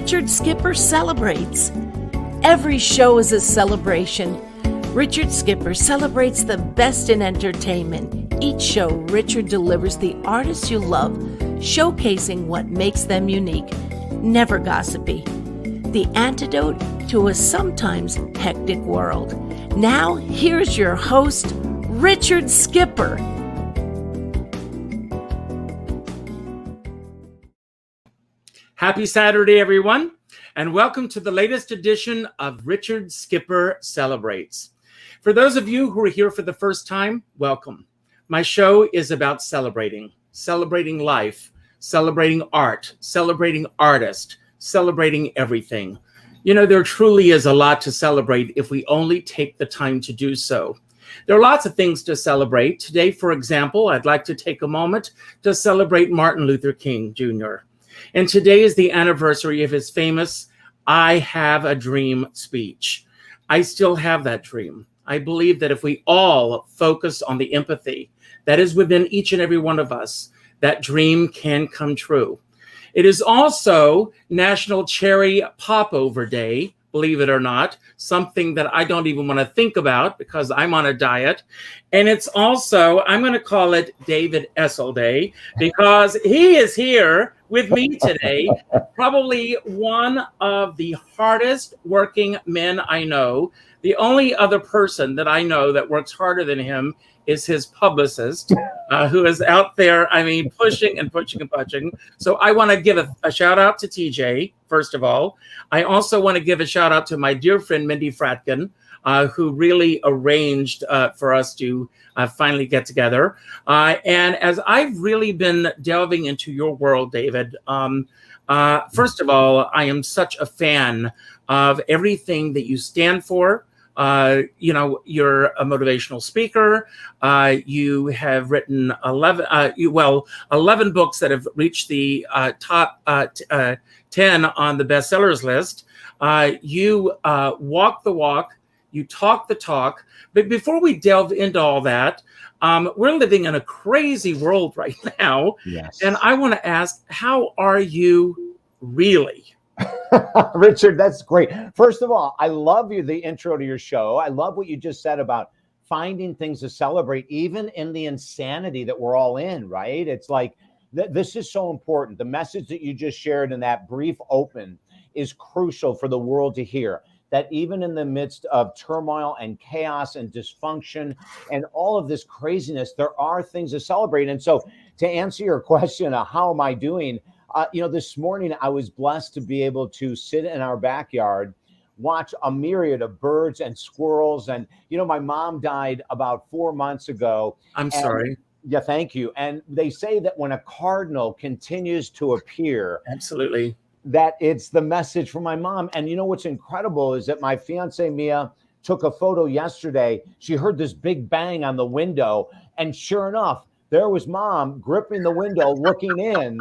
Richard Skipper celebrates. Every show is a celebration. Richard Skipper celebrates the best in entertainment. Each show, Richard delivers the artists you love, showcasing what makes them unique. Never gossipy. The antidote to a sometimes hectic world. Now, here's your host, Richard Skipper. Happy Saturday, everyone, and welcome to the latest edition of Richard Skipper Celebrates. For those of you who are here for the first time, welcome. My show is about celebrating life, celebrating art, celebrating artists, celebrating everything. You know, there truly is a lot to celebrate if we only take the time to do so. There are lots of things to celebrate. Today, for example, I'd like to take a moment to celebrate Martin Luther King Jr., and today is the anniversary of his famous "I Have a Dream" speech. I still have that dream. I believe that if we all focus on the empathy that is within each and every one of us, that dream can come true. It is also National Cherry Popover Day, believe it or not, something that I don't even want to think about because I'm on a diet. And it's also, I'm going to call it David Essel Day because he is here with me today, probably one of the hardest working men I know. The only other person that I know that works harder than him is his publicist, who is out there, pushing and pushing and pushing. So I want to give a shout out to TJ, first of all. I also want to give a shout out to my dear friend, Mindy Fratkin, who really arranged for us to finally get together. And as I've really been delving into your world, David, first of all, I am such a fan of everything that you stand for. You're a motivational speaker. You have written 11 books that have reached the top 10 on the bestsellers list. You walk the walk. You talk the talk. But before we delve into all that, we're living in a crazy world right now. Yes. And I want to ask, how are you really? Richard, that's great. First of all, I love the intro to your show. I love what you just said about finding things to celebrate, even in the insanity that we're all in, right? It's like, this is so important. The message that you just shared in that brief open is crucial for the world to hear. That even in the midst of turmoil and chaos and dysfunction and all of this craziness, there are things to celebrate. And so to answer your question, how am I doing? This morning I was blessed to be able to sit in our backyard, watch a myriad of birds and squirrels. And, my mom died about 4 months ago. I'm sorry. Yeah, thank you. And they say that when a cardinal continues to appear, absolutely, that it's the message from my mom. And what's incredible is that my fiance Mia took a photo yesterday. She heard this big bang on the window, and sure enough, there was mom gripping the window, looking in.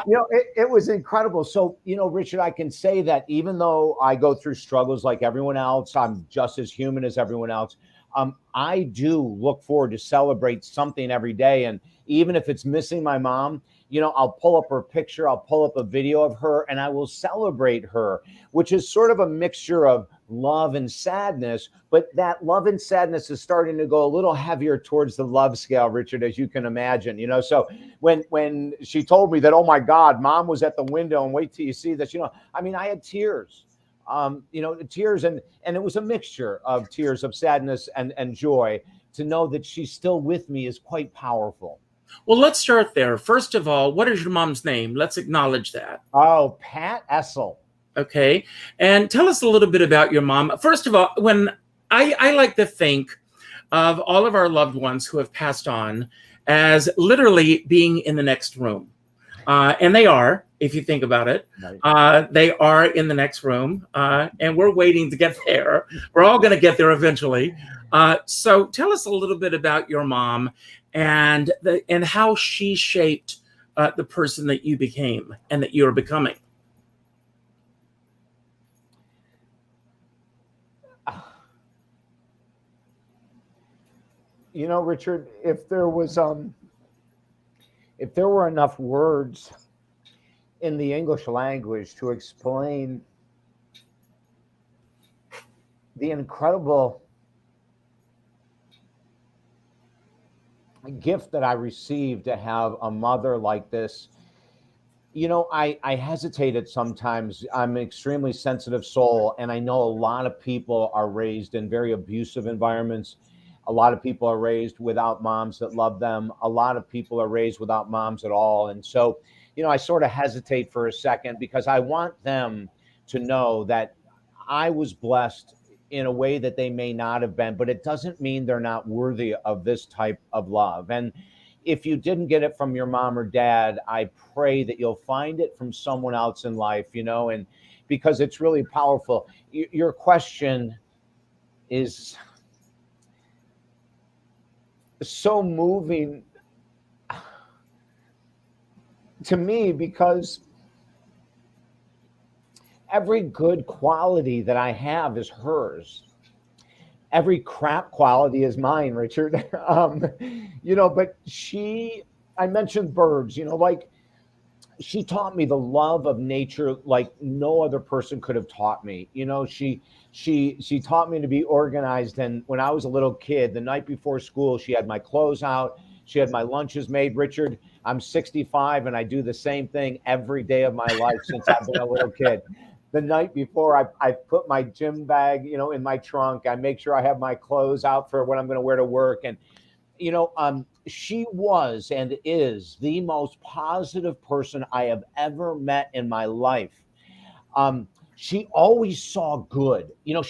It was incredible. So, Richard, I can say that even though I go through struggles like everyone else, I'm just as human as everyone else. I do look forward to celebrate something every day. And even if it's missing my mom, I'll pull up her picture, I'll pull up a video of her, and I will celebrate her, which is sort of a mixture of love and sadness. But that love and sadness is starting to go a little heavier towards the love scale, Richard, as you can imagine. So when she told me that, oh my God, mom was at the window and wait till you see this, I had tears. Tears, and it was a mixture of tears of sadness and joy. To know that she's still with me is quite powerful. Well, let's start there. First of all, what is your mom's name? Let's acknowledge that. Oh, Pat Essel. Okay. And tell us a little bit about your mom. First of all, when I like to think of all of our loved ones who have passed on as literally being in the next room. And they are. if you think about it. Right. They are in the next room, and we're waiting to get there. We're all going to get there eventually. So tell us a little bit about your mom and how she shaped the person that you became and that you're becoming. You know, Richard, if there were enough words in the English language to explain the incredible gift that I received to have a mother like this, you know, I hesitated sometimes. I'm an extremely sensitive soul, and I know a lot of people are raised in very abusive environments. A lot of people are raised without moms that love them. A lot of people are raised without moms at all. And so, you know, I sort of hesitate for a second because I want them to know that I was blessed in a way that they may not have been, but it doesn't mean they're not worthy of this type of love. And if you didn't get it from your mom or dad, I pray that you'll find it from someone else in life, you know, and because it's really powerful. Your question is so moving to me because every good quality that I have is hers. Every crap quality is mine, Richard. You know, but I mentioned birds, you know, like she taught me the love of nature like no other person could have taught me. You know, she taught me to be organized. And when I was a little kid, the night before school, she had my clothes out. She had my lunches made. Richard, I'm 65 and I do the same thing every day of my life since I've been a little kid. The night before, I put my gym bag, you know, in my trunk. I make sure I have my clothes out for what I'm going to wear to work. And, you know, she was and is the most positive person I have ever met in my life. She always saw good. You know,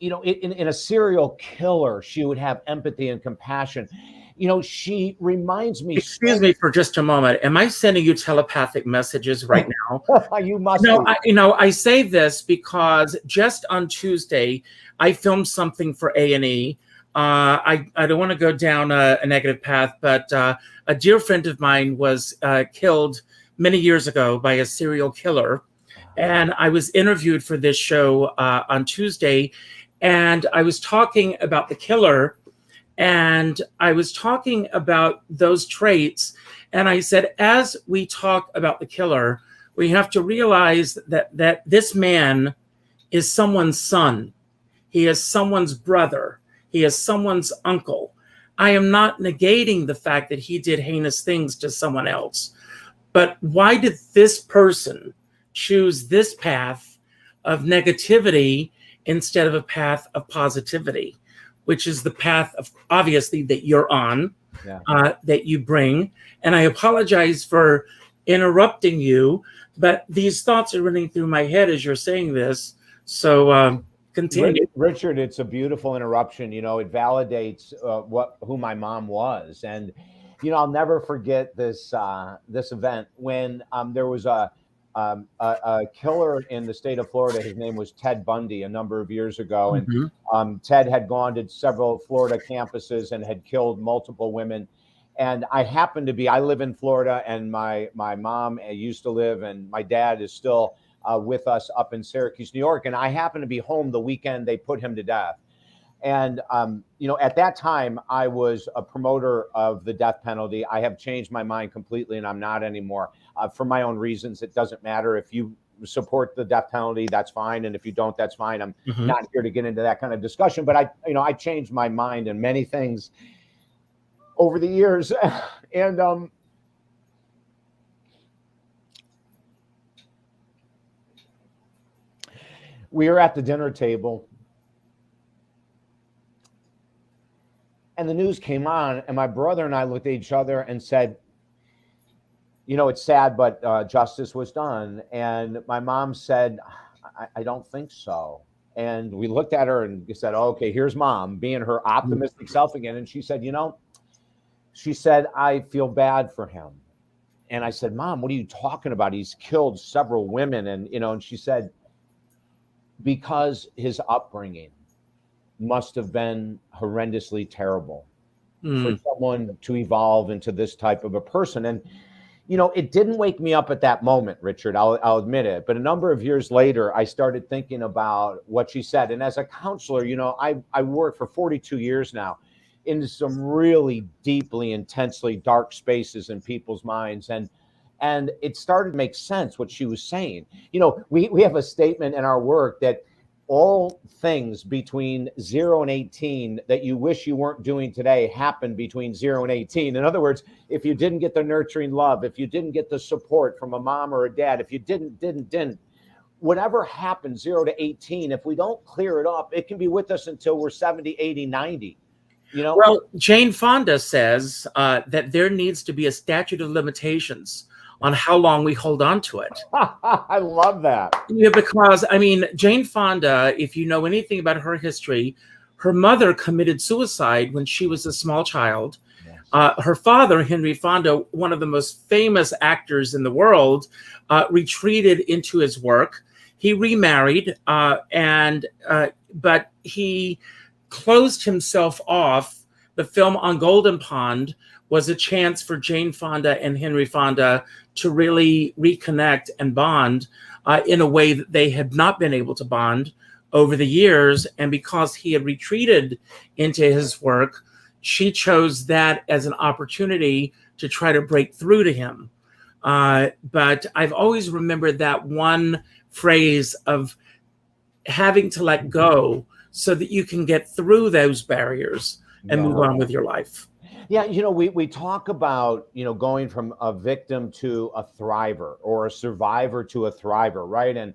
you know, in a serial killer, she would have empathy and compassion. You know, she reminds me. Excuse me for just a moment. Am I sending you telepathic messages right now? You must. No, I say this because just on Tuesday, I filmed something for A&E. I don't want to go down a negative path, but a dear friend of mine was killed many years ago by a serial killer. And I was interviewed for this show on Tuesday, and I was talking about the killer. And I was talking about those traits. And I said, as we talk about the killer, we have to realize that this man is someone's son. He is someone's brother. He is someone's uncle. I am not negating the fact that he did heinous things to someone else. But why did this person choose this path of negativity instead of a path of positivity? Which is the path of obviously that you're on, that you bring. And I apologize for interrupting you, but these thoughts are running through my head as you're saying this. So continue. Richard, it's a beautiful interruption. You know, it validates who my mom was. And, you know, I'll never forget this event when there was a killer in the state of Florida. His name was Ted Bundy a number of years ago. And Ted had gone to several Florida campuses and had killed multiple women. And I live in Florida, and my mom used to live, and my dad is still with us up in Syracuse, New York. And I happened to be home the weekend they put him to death. And, you know, at that time, I was a promoter of the death penalty. I have changed my mind completely, and I'm not anymore. For my own reasons, it doesn't matter. If you support the death penalty, that's fine. And if you don't, that's fine. I'm not here to get into that kind of discussion. But I changed my mind in many things over the years. And we were at the dinner table, and the news came on, and my brother and I looked at each other and said, you know, it's sad, but justice was done. And my mom said, I don't think so. And we looked at her and said, oh, okay, here's mom being her optimistic self again. And she said, you know, I feel bad for him. And I said, Mom, what are you talking about? He's killed several women. And, and she said, because his upbringing must have been horrendously terrible for someone to evolve into this type of a person. And, it didn't wake me up at that moment, Richard, I'll admit it. But a number of years later, I started thinking about what she said. And as a counselor, I worked for 42 years now into some really deeply, intensely dark spaces in people's minds. And it started to make sense what she was saying. We have a statement in our work that all things between 0 and 18 that you wish you weren't doing today happen between 0 and 18. In other words, if you didn't get the nurturing love, if you didn't get the support from a mom or a dad, if you didn't, whatever happened 0 to 18, if we don't clear it up, it can be with us until we're 70, 80, 90. Well, Jane Fonda says that there needs to be a statute of limitations on how long we hold on to it. I love that. Yeah, because, Jane Fonda, if you know anything about her history, her mother committed suicide when she was a small child. Yes. Her father, Henry Fonda, one of the most famous actors in the world, retreated into his work. He remarried, but he closed himself off. The film On Golden Pond was a chance for Jane Fonda and Henry Fonda to really reconnect and bond in a way that they had not been able to bond over the years. And because he had retreated into his work, she chose that as an opportunity to try to break through to him. But I've always remembered that one phrase of having to let go so that you can get through those barriers and move on with your life. Yeah, we talk about, going from a victim to a thriver, or a survivor to a thriver, right? And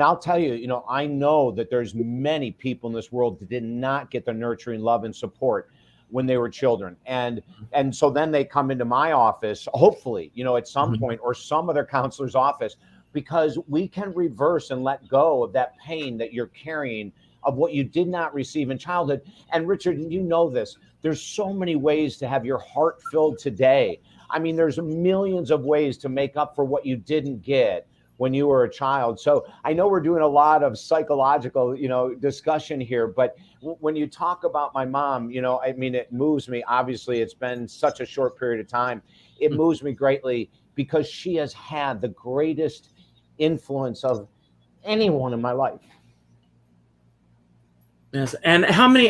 I'll tell you, I know that there's many people in this world that did not get the nurturing love and support when they were children. And so then they come into my office, hopefully, at some point, or some other counselor's office, because we can reverse and let go of that pain that you're carrying of what you did not receive in childhood. And Richard, you know this, there's so many ways to have your heart filled today. There's millions of ways to make up for what you didn't get when you were a child. So I know we're doing a lot of psychological, discussion here, but when you talk about my mom, it moves me. Obviously, it's been such a short period of time. It moves me greatly because she has had the greatest influence of anyone in my life. Yes. And how many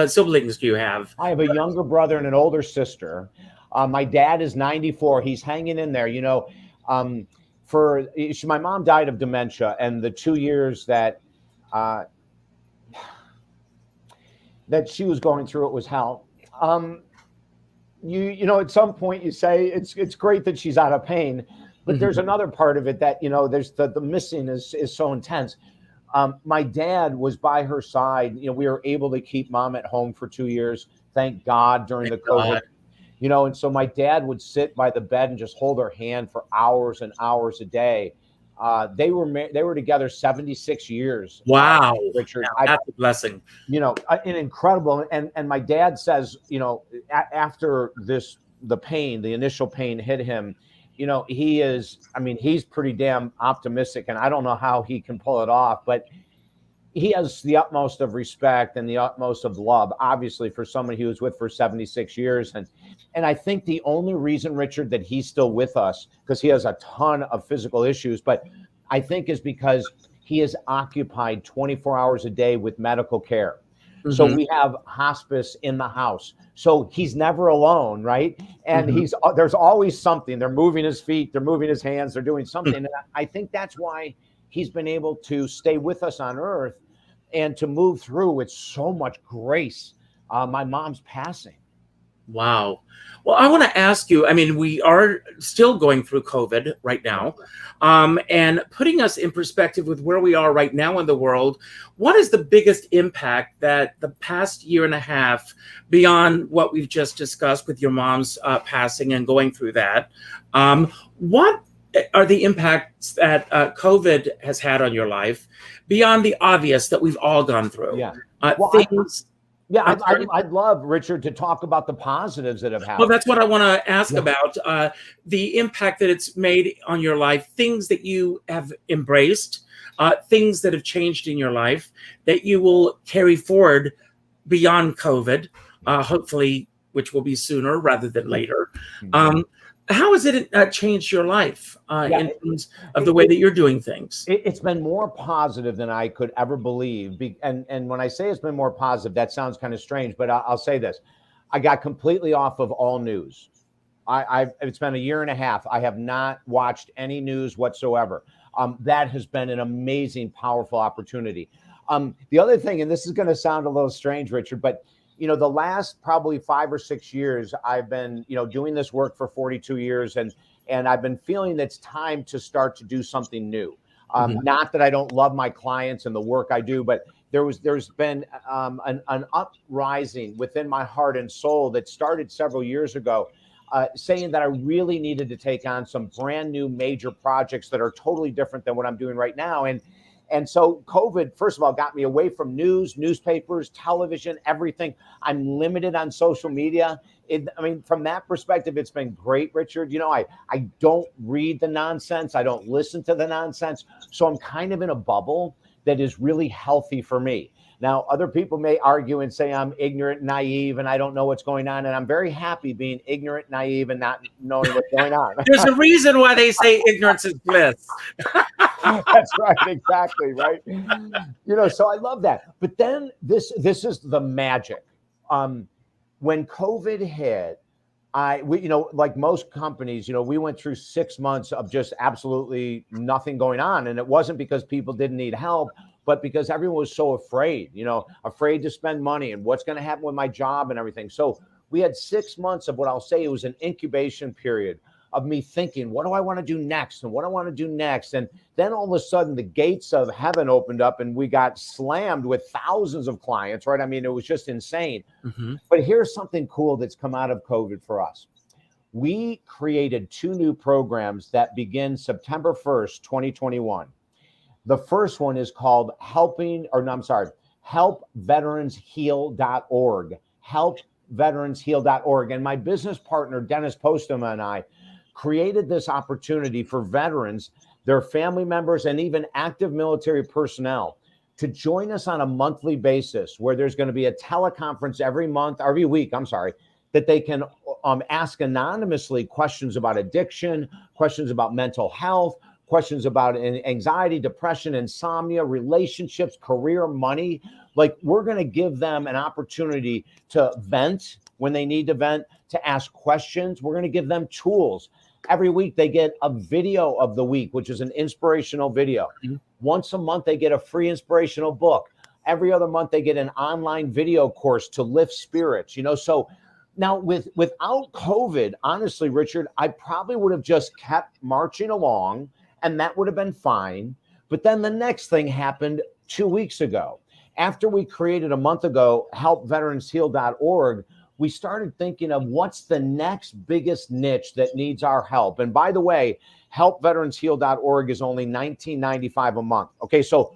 siblings do you have? I have a younger brother and an older sister. My dad is 94. He's hanging in there. My mom died of dementia, and the 2 years that she was going through, it was hell. At some point you say it's great that she's out of pain, but there's another part of it that, there's the missing is so intense. My dad was by her side. We were able to keep mom at home for 2 years. Thank God during the COVID. And so my dad would sit by the bed and just hold her hand for hours and hours a day. They were together 76 years. Wow, Richard, that's a blessing. An incredible. And my dad says, after the initial pain hit him, he's pretty damn optimistic, and I don't know how he can pull it off, but he has the utmost of respect and the utmost of love, obviously, for someone he was with for 76 years. And I think the only reason, Richard, that he's still with us, because he has a ton of physical issues, but I think is because he is occupied 24 hours a day with medical care. So we have hospice in the house. So he's never alone, right? And there's always something. They're moving his feet, they're moving his hands, they're doing something. And I think that's why he's been able to stay with us on earth and to move through with so much grace. My mom's passing. Wow. Well, I want to ask you, we are still going through COVID right now, and putting us in perspective with where we are right now in the world, what is the biggest impact that the past year and a half, beyond what we've just discussed with your mom's passing and going through that, what are the impacts that COVID has had on your life beyond the obvious that we've all gone through? Yeah. Yeah, I'm sorry. I'd love, Richard, to talk about the positives that have Well, happened. that's what I want to ask Yeah. about, the impact that it's made on your life, things that you have embraced, things that have changed in your life that you will carry forward beyond COVID, hopefully, which will be sooner rather than later. Mhm. How has it changed your life Yeah, in terms of the way that you're doing things? it's been more positive than I could ever believe. And when I say it's been more positive, that sounds kind of strange, but I'll say this. I got completely off of all news. It's been a year and a half. I have not watched any news whatsoever. That has been an amazing, powerful opportunity. The other thing, and this is going to sound a little strange, Richard, but the last probably 5 or 6 years, I've been, doing this work for 42 years, and I've been feeling that it's time to start to do something new. Not that I don't love my clients and the work I do, but there's been an uprising within my heart and soul that started several years ago, saying that I really needed to take on some brand new major projects that are totally different than what I'm doing right now. And so COVID, first of all, got me away from news, newspapers, television, everything. I'm limited on social media. From that perspective, it's been great, Richard. I don't read the nonsense. I don't listen to the nonsense. So I'm kind of in a bubble that is really healthy for me. Now, other people may argue and say I'm ignorant, naive, and I don't know what's going on. And I'm very happy being ignorant, naive, and not knowing what's going on. There's a reason why they say ignorance is bliss. That's right, exactly, right. So I love that. But then this is the magic. When COVID hit, like most companies, we went through 6 months of just absolutely nothing going on, and it wasn't because people didn't need help, but because everyone was so afraid, afraid to spend money and what's going to happen with my job and everything. So we had 6 months of what I'll say it was an incubation period of me thinking, what do I want to do next? And what do I want to do next? And then all of a sudden the gates of heaven opened up and we got slammed with thousands of clients, right? It was just insane. Mm-hmm. But here's something cool that's come out of COVID for us. We created 2 new programs that begin September 1st, 2021. The first one is called helpveteransheal.org. Helpveteransheal.org. And my business partner, Dennis Postema, and I created this opportunity for veterans, their family members, and even active military personnel to join us on a monthly basis, where there's going to be a teleconference every week, that they can ask anonymously questions about addiction, questions about mental health, questions about anxiety, depression, insomnia, relationships, career, money. Like, we're going to give them an opportunity to vent when they need to vent, to ask questions. We're going to give them tools. Every week they get a video of the week, which is an inspirational video. Mm-hmm. Once a month, they get a free inspirational book. Every other month, they get an online video course to lift spirits, So now without COVID, honestly, Richard, I probably would have just kept marching along, and that would have been fine. But then the next thing happened 2 weeks ago. After we created a month ago, helpveteransheal.org, we started thinking of what's the next biggest niche that needs our help. And by the way, helpveteransheal.org is only $19.95 a month. Okay, so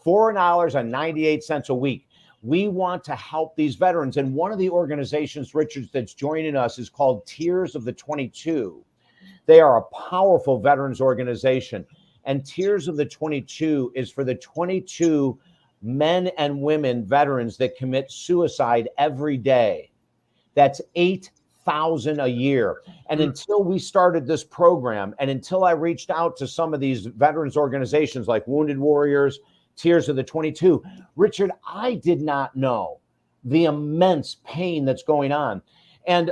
$4.98 a week. We want to help these veterans. And one of the organizations, Richard, that's joining us is called Tears of the 22. They are a powerful veterans organization. And Tears of the 22 is for the 22 men and women veterans that commit suicide every day. That's 8,000 a year. And until we started this program, and until I reached out to some of these veterans organizations like Wounded Warriors, Tears of the 22, Richard, I did not know the immense pain that's going on. And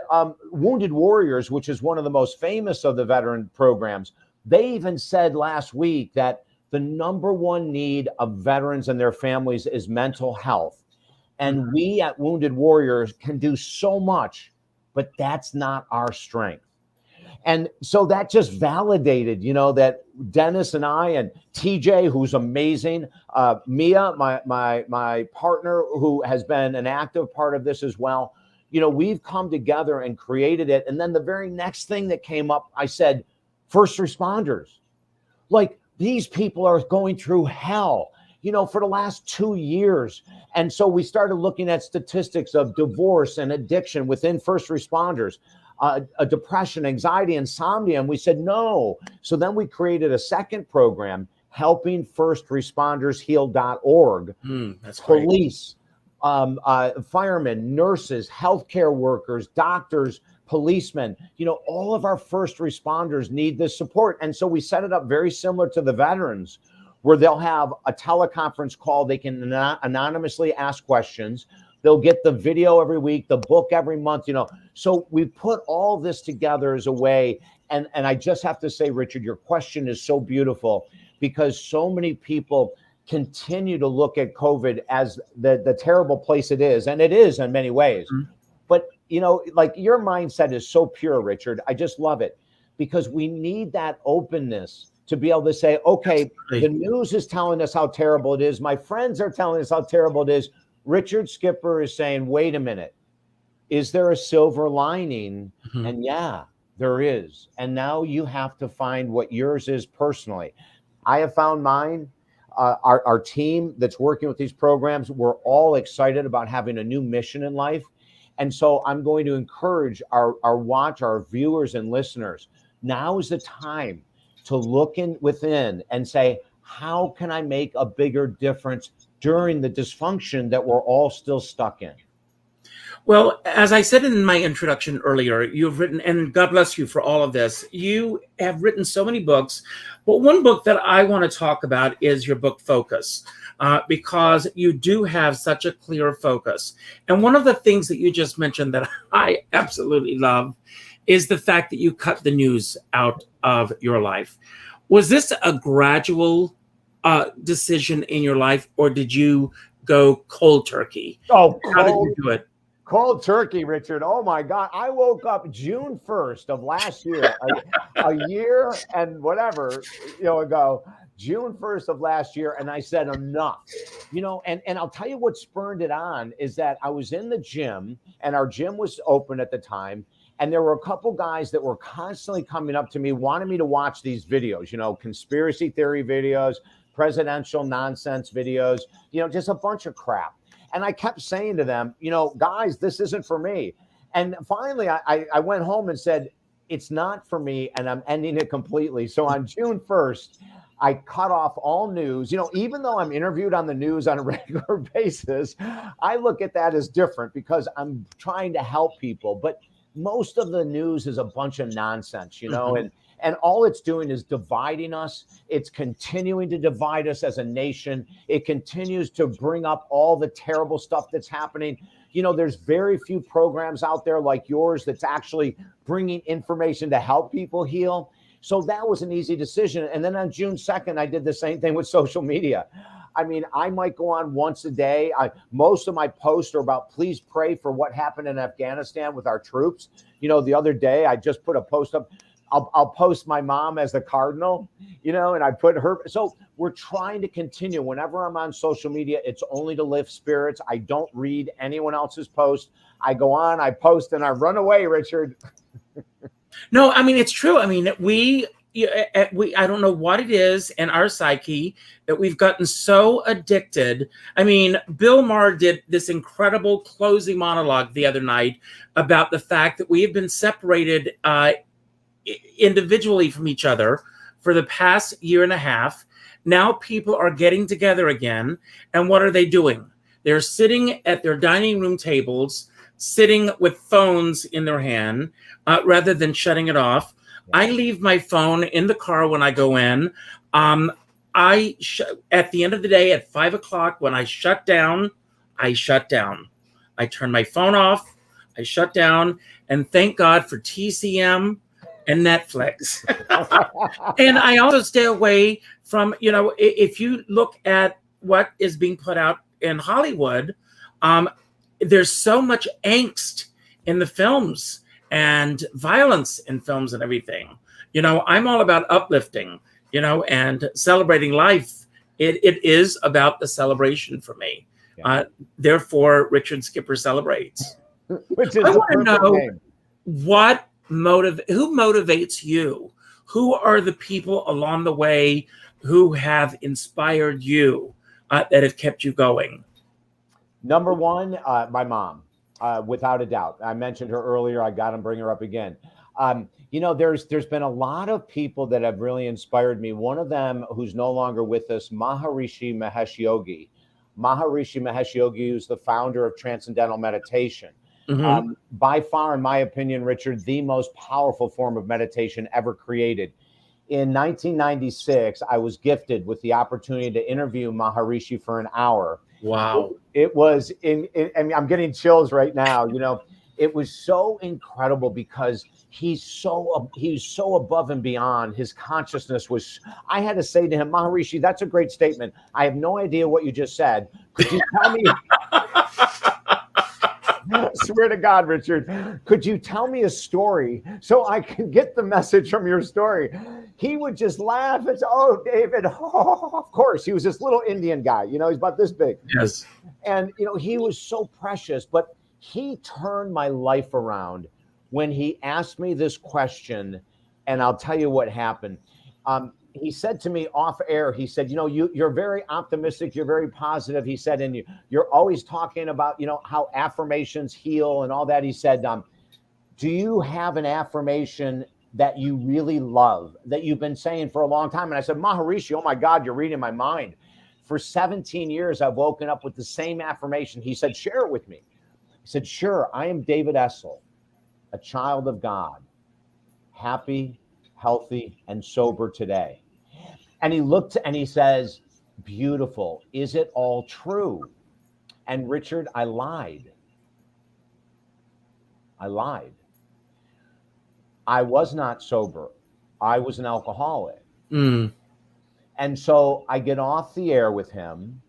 Wounded Warriors, which is one of the most famous of the veteran programs, they even said last week that the number one need of veterans and their families is mental health. And we at Wounded Warriors can do so much, but that's not our strength. And so that just validated, that Dennis and I and TJ, who's amazing, Mia, my partner, who has been an active part of this as well, we've come together and created it. And then the very next thing that came up, I said, first responders. Like, these people are going through hell. for the last 2 years. And so we started looking at statistics of divorce and addiction within first responders, depression, anxiety, insomnia. And we said, no. So then we created a second program, helpingfirstrespondersheal.org. That's great. Police, firemen, nurses, healthcare workers, doctors, policemen, all of our first responders need this support. And so we set it up very similar to the veterans, where they'll have a teleconference call. They can anonymously ask questions. They'll get the video every week, the book every month, So we put all this together as a way. And I just have to say, Richard, your question is so beautiful, because so many people continue to look at COVID as the terrible place it is. And it is in many ways. Mm-hmm. But, like your mindset is so pure, Richard. I just love it, because we need that openness to be able to say, okay, the news is telling us how terrible it is. My friends are telling us how terrible it is. Richard Skipper is saying, wait a minute, is there a silver lining? Mm-hmm. And yeah, there is. And now you have to find what yours is personally. I have found mine. Our team that's working with these programs, we're all excited about having a new mission in life. And so I'm going to encourage our viewers and listeners. Now is the time to look within and say, how can I make a bigger difference during the dysfunction that we're all still stuck in? Well, as I said in my introduction earlier, you've written, and God bless you for all of this, you have written so many books, but one book that I want to talk about is your book Focus, because you do have such a clear focus. And one of the things that you just mentioned that I absolutely love is the fact that you cut the news out of your life. Was this a gradual decision in your life, or did you go cold turkey? Oh, how did you do it? Cold turkey, Richard. Oh my God. I woke up June 1st of last year, a year and whatever, ago, June 1st of last year. And I said, enough, and I'll tell you what spurred it on is that I was in the gym, and our gym was open at the time. And there were a couple guys that were constantly coming up to me, wanting me to watch these videos, conspiracy theory videos, presidential nonsense videos, just a bunch of crap. And I kept saying to them, guys, this isn't for me. And finally, I went home and said, it's not for me, and I'm ending it completely. So on June 1st, I cut off all news. Even though I'm interviewed on the news on a regular basis, I look at that as different because I'm trying to help people. But most of the news is a bunch of nonsense, mm-hmm. And all it's doing is dividing us. It's continuing to divide us as a nation. It continues to bring up all the terrible stuff that's happening. There's very few programs out there like yours that's actually bringing information to help people heal. So that was an easy decision. And then on June 2nd, I did the same thing with social media. I mean, I might go on once a day. Most of my posts are about, please pray for what happened in Afghanistan with our troops. The other day, I just put a post up. I'll post my mom as the cardinal, and I put her. So we're trying to continue. Whenever I'm on social media, it's only to lift spirits. I don't read anyone else's post. I go on, I post, and I run away, Richard. No, I mean, it's true. I mean, we I don't know what it is in our psyche that we've gotten so addicted. I mean, Bill Maher did this incredible closing monologue the other night about the fact that we have been separated individually from each other for the past year and a half. Now people are getting together again. And what are they doing? They're sitting at their dining room tables, sitting with phones in their hand, rather than shutting it off. I leave my phone in the car when I go in. At the end of the day, at 5 o'clock, when I shut down. I turn my phone off. I shut down. And thank God for TCM and Netflix. And I also stay away from, if you look at what is being put out in Hollywood, there's so much angst in the films and violence in films and everything. I'm all about uplifting, and celebrating life. It is about the celebration for me. Yeah. Therefore, Richard Skipper celebrates. Which is I want to know name. Who motivates you? Who are the people along the way who have inspired you? that have kept you going? Number one, my mom, without a doubt. I mentioned her earlier. I got to bring her up again. There's been a lot of people that have really inspired me. One of them, who's no longer with us, Maharishi Mahesh Yogi. Maharishi Mahesh Yogi is the founder of Transcendental meditation. By far, in my opinion, Richard, the most powerful form of meditation ever created. In 1996, I was gifted with the opportunity to interview Maharishi for an hour. Wow. It was I'm getting chills right now. It was so incredible because he's so above and beyond. His consciousness was, I had to say to him, Maharishi, that's a great statement. I have no idea what you just said. Could you tell me? Swear to God, Richard, could you tell me a story so I can get the message from your story? He would just laugh and say, oh, David, oh, of course. He was this little Indian guy, he's about this big. Yes. And, he was so precious, but he turned my life around when he asked me this question. And I'll tell you what happened. He said to me off air, he said, you're very optimistic. You're very positive. He said, and you're always talking about, how affirmations heal and all that. He said, do you have an affirmation that you really love, that you've been saying for a long time? And I said, Maharishi, oh my God, you're reading my mind. For 17 years, I've woken up with the same affirmation. He said, share it with me. He said, sure, I am David Essel, a child of God, happy, healthy, and sober today. And he looked and he says, beautiful. Is it all true? And Richard, I lied. I was not sober. I was an alcoholic. And so I get off the air with him.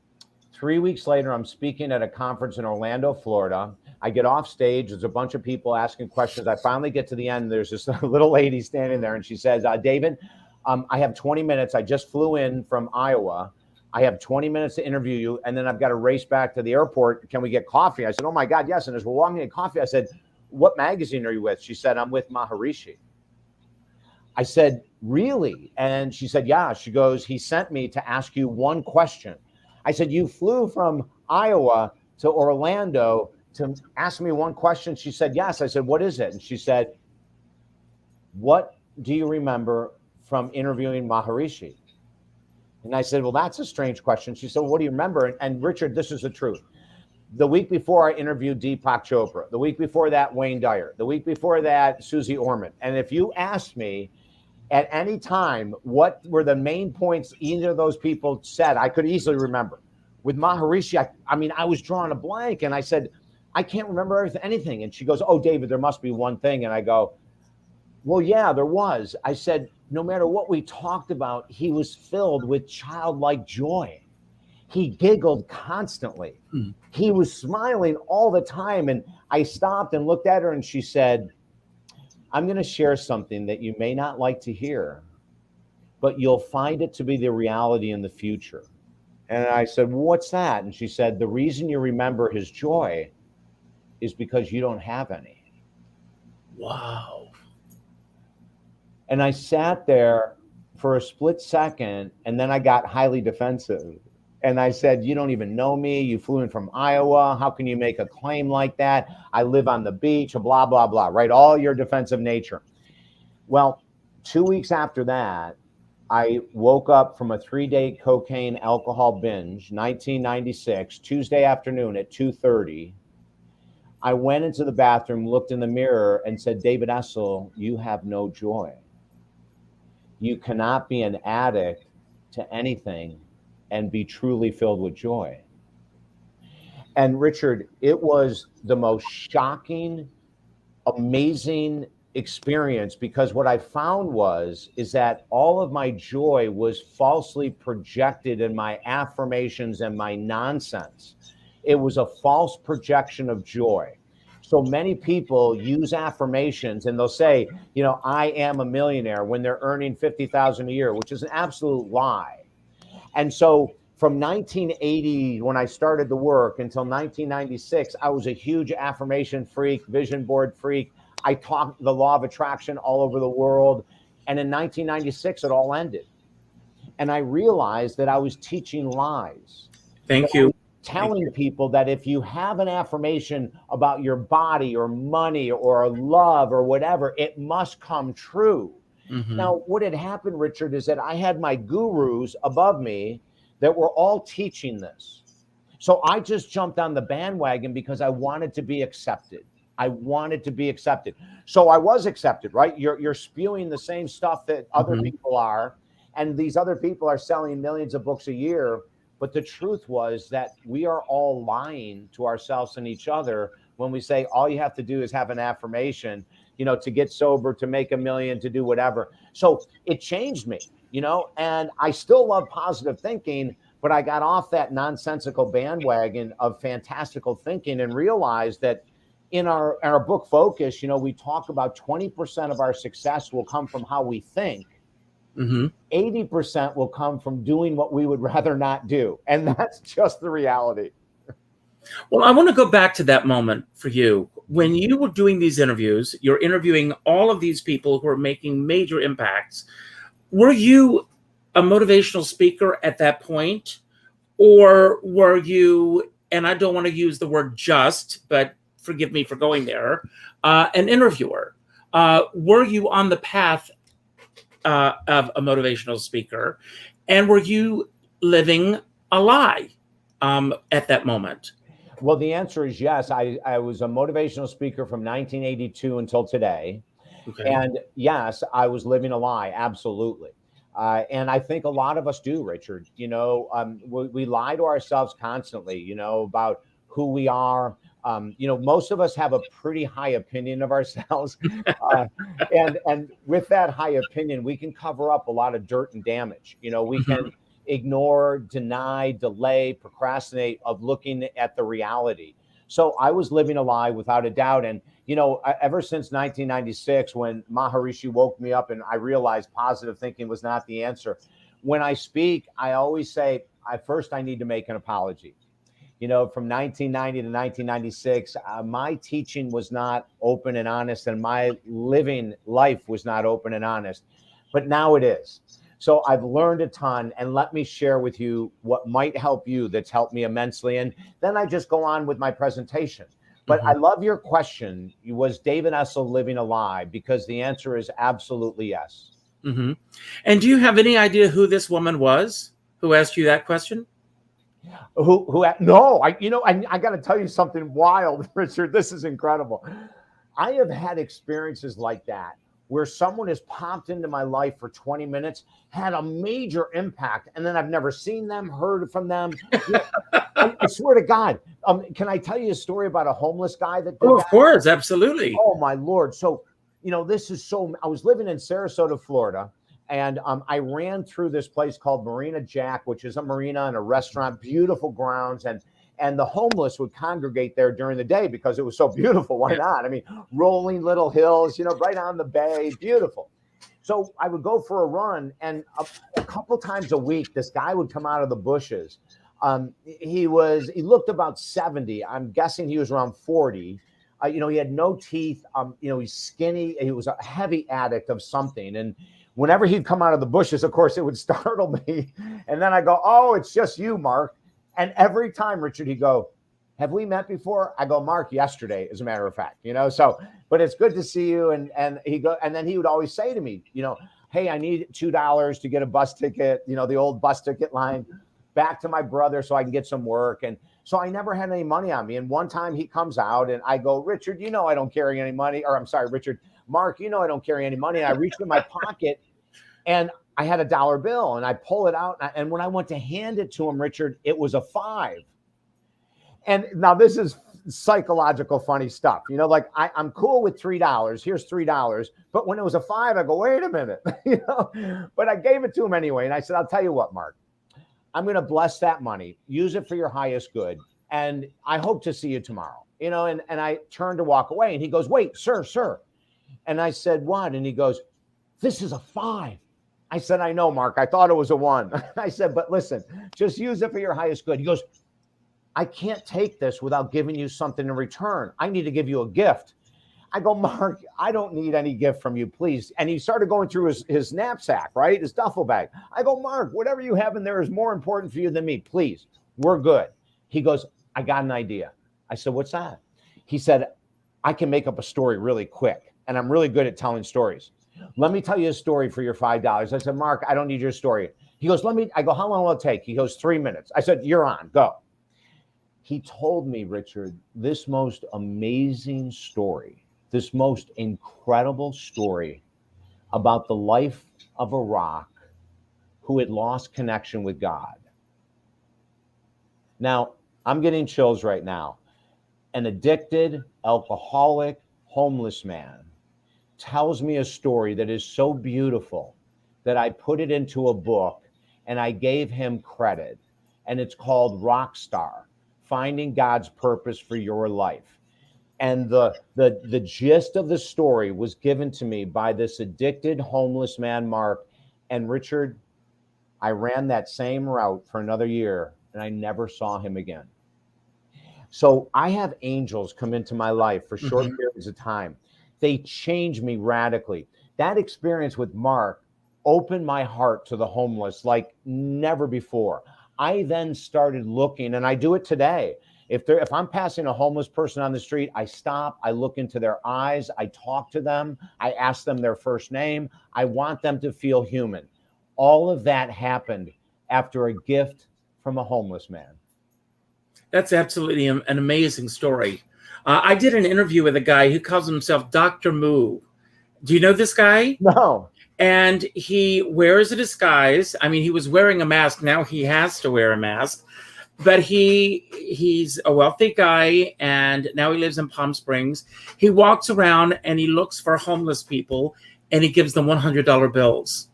3 weeks later, I'm speaking at a conference in Orlando, Florida. I get off stage. There's a bunch of people asking questions. I finally get to the end. There's this little lady standing there, and she says, David, I have 20 minutes. I just flew in from Iowa. I have 20 minutes to interview you, and then I've got to race back to the airport. Can we get coffee? I said, oh, my God, yes. And as we're walking in coffee, I said, what magazine are you with? She said, I'm with Maharishi. I said, really? And she said, yeah. She goes, he sent me to ask you one question. I said, you flew from Iowa to Orlando to ask me one question? She said, yes. I said, what is it? And she said, what do you remember from interviewing Maharishi? And I said, well, that's a strange question. She said, well, what do you remember? And Richard, this is the truth. The week before, I interviewed Deepak Chopra. The week before that, Wayne Dyer. The week before that, Susie Orman. And if you asked me at any time what were the main points either of those people said, I could easily remember. With Maharishi, I was drawing a blank. And I said, I can't remember anything. And she goes, oh, David, there must be one thing. And I go, well, yeah, there was. I said, no matter what we talked about, he was filled with childlike joy. He giggled constantly. He was smiling all the time. And I stopped and looked at her and she said, I'm going to share something that you may not like to hear, but you'll find it to be the reality in the future. And I said, well, what's that? And she said, the reason you remember his joy is because you don't have any. Wow. And I sat there for a split second, and then I got highly defensive. And I said, you don't even know me. You flew in from Iowa. How can you make a claim like that? I live on the beach, blah, blah, blah, right? All your defensive nature. Well, 2 weeks after that, I woke up from a 3-day cocaine alcohol binge, 1996, Tuesday afternoon at 2:30. I went into the bathroom, looked in the mirror, and said, David Essel, you have no joy. You cannot be an addict to anything and be truly filled with joy. And Richard, it was the most shocking, amazing experience, because what I found is that all of my joy was falsely projected in my affirmations and my nonsense. It was a false projection of joy. So many people use affirmations and they'll say, I am a millionaire when they're earning $50,000 a year, which is an absolute lie. And so from 1980, when I started the work, until 1996, I was a huge affirmation freak, vision board freak. I taught the law of attraction all over the world. And in 1996, it all ended. And I realized that I was teaching lies. Thank you. Telling people that if you have an affirmation about your body or money or love or whatever, it must come true. Now, what had happened, Richard, is that I had my gurus above me that were all teaching this. So I just jumped on the bandwagon because I wanted to be accepted. I wanted to be accepted. So I was accepted, right? You're spewing the same stuff that other people are. And these other people are selling millions of books a year. But the truth was that we are all lying to ourselves and each other when we say all you have to do is have an affirmation, to get sober, to make $1 million, to do whatever. So it changed me, and I still love positive thinking, but I got off that nonsensical bandwagon of fantastical thinking and realized that in our book Focus, we talk about 20% of our success will come from how we think. 80% will come from doing what we would rather not do. And that's just the reality. Well, I want to go back to that moment for you. When you were doing these interviews, you're interviewing all of these people who are making major impacts. Were you a motivational speaker at that point? Or were you, and I don't want to use the word just, but forgive me for going there, an interviewer? Were you on the path of a motivational speaker? And were you living a lie at that moment? Well, the answer is yes. I was a motivational speaker from 1982 until today. Okay. And yes, I was living a lie. Absolutely. And I think a lot of us do, Richard. We lie to ourselves constantly, about who we are. Most of us have a pretty high opinion of ourselves. And with that high opinion, we can cover up a lot of dirt and damage. We can ignore, deny, delay, procrastinate of looking at the reality. So I was living a lie without a doubt. And, ever since 1996, when Maharishi woke me up and I realized positive thinking was not the answer. When I speak, I always say, first I need to make an apology. From 1990 to 1996, my teaching was not open and honest, and my living life was not open and honest. But now it is. So I've learned a ton, and let me share with you what might help you that's helped me immensely. And then I just go on with my presentation. But I love your question. Was David Essel living a lie? Because the answer is absolutely yes. And do you have any idea who this woman was who asked you that question? No, I got to tell you something wild, Richard. This is incredible. I have had experiences like that where someone has popped into my life for 20 minutes, had a major impact, and then I've never seen them, heard from them. I swear to God. Can I tell you a story about a homeless guy that did that? Of course, absolutely. Oh, my Lord. So, I was living in Sarasota, Florida, and I ran through this place called Marina Jack, which is a marina and a restaurant, beautiful grounds. And the homeless would congregate there during the day because it was so beautiful. Why not? I mean, rolling little hills, right on the bay, beautiful. So I would go for a run, and a couple times a week, this guy would come out of the bushes. He looked about 70. I'm guessing he was around 40. He had no teeth. He's skinny. He was a heavy addict of something. And whenever he'd come out of the bushes, of course, it would startle me. And then I go, "Oh, it's just you, Mark." And every time, Richard, he'd go, "Have we met before?" I go, "Mark, yesterday, as a matter of fact." So, but it's good to see you. And then he would always say to me, "Hey, I need $2 to get a bus ticket, the old bus ticket line back to my brother so I can get some work." And so I never had any money on me. And one time he comes out and I go, "Richard, I don't carry any money." Or I'm sorry, Richard, "Mark, I don't carry any money." And I reached in my pocket and I had a dollar bill, and I pull it out. And when I went to hand it to him, Richard, it was a 5. And now this is psychological funny stuff. I'm cool with $3. Here's $3. But when it was a 5, I go, "Wait a minute." But I gave it to him anyway. And I said, "I'll tell you what, Mark, I'm going to bless that money. Use it for your highest good. And I hope to see you tomorrow." And I turned to walk away, and he goes, "Wait, sir." And I said, "What?" And he goes, "This is a 5. I said, "I know, Mark. I thought it was a 1. I said, "But listen, just use it for your highest good." He goes, "I can't take this without giving you something in return. I need to give you a gift." I go, "Mark, I don't need any gift from you, please." And he started going through his knapsack, right? His duffel bag. I go, "Mark, whatever you have in there is more important for you than me. Please, We're good. He goes, I got an idea. I said, what's that? He said, I can make up a story really quick, and I'm really good at telling stories. Let me tell you a story for your $5. I said, Mark, I don't need your story. He goes, I go, how long will it take? He goes, 3 minutes. I said, you're on, go. He told me, Richard, this most amazing story, this most incredible story about the life of a rock who had lost connection with God. Now, I'm getting chills right now. An addicted, alcoholic, homeless man tells me a story that is so beautiful that I put it into a book and I gave him credit. And it's called Rockstar, Finding God's Purpose for Your Life. And the gist of the story was given to me by this addicted homeless man, Mark. And Richard, I ran that same route for another year and I never saw him again. So I have angels come into my life for short periods of time. They change me radically. That experience with Mark opened my heart to the homeless like never before. I then started looking, and I do it today. If I'm passing a homeless person on the street, I stop, I look into their eyes, I talk to them, I ask them their first name. I want them to feel human. All of that happened after a gift from a homeless man. That's absolutely an amazing story. I did an interview with a guy who calls himself Dr. Moo. Do you know this guy? No. And he wears a disguise. I mean, he was wearing a mask. Now he has to wear a mask. But he's a wealthy guy, and now he lives in Palm Springs. He walks around and he looks for homeless people, and he gives them $100 bills.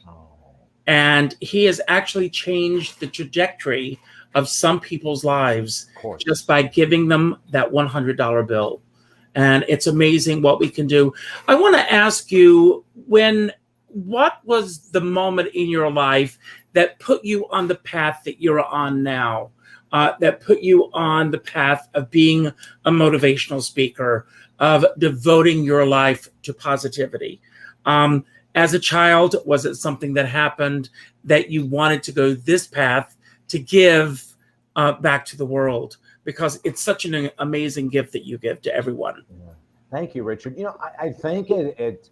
And he has actually changed the trajectory of some people's lives just by giving them that $100 bill. And it's amazing what we can do. I want to ask you, what was the moment in your life that put you on the path that you're on now, that put you on the path of being a motivational speaker, of devoting your life to positivity? As a child, was it something that happened that you wanted to go this path to give back to the world? Because it's such an amazing gift that you give to everyone. Yeah. Thank you, Richard. You know, I think it